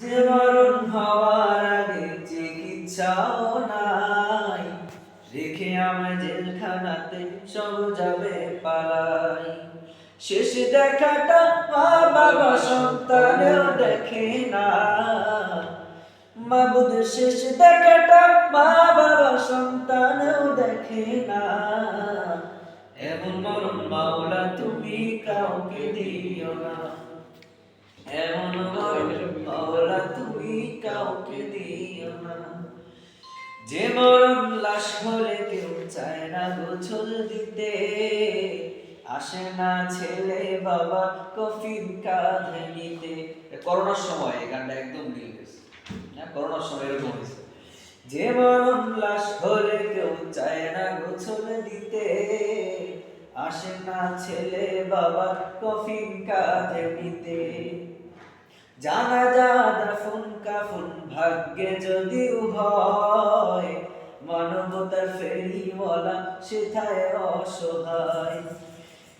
যে মরণ হওয়ার আগে চিকিৎসাও নাই, রেখে আমায় জেলখানাতে সব যাবে পালাই। শেষ দেখাটা মা বাবা সন্তানেও দেখে না, মাবুদ শেষ দেখাটা মা বাবা সন্তানেও দেখে না। এমন মরণ মাওলা তুমি কাউকে দিও না, এমন মরণ মাওলা তুমি কাউকে দিও না। যে মরণ লাশ হলে কেউ চায় না গোছল দিতে, আসে না ছেলে বাবা কফিন কাঁধে নিতে। করোনার সময় এই গানটা একদম মিল গেছে। হ্যাঁ, করোনার সময় এরকম হয়েছে। যে মরণ লাশ হলে কেউ চায় না গোছল দিতে, আসে না ছেলে বাবা কফিন কাঁধে নিতে। জানাজা দাফন কাফন ভাগ্যে যদিও হয়, মানবতার ফেরিওয়ালা সেথায় অসহায়।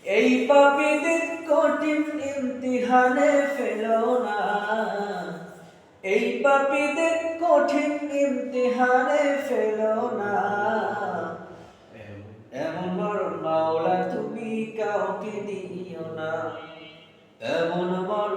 এই পাপীদের কঠিন ইমতিহানে ফেলো না, এই পাপীদের কঠিন ইমতিহানে ফেলো না। এমন মরণ মাওলা তুমি কাউকে দিও না, এমন মরণ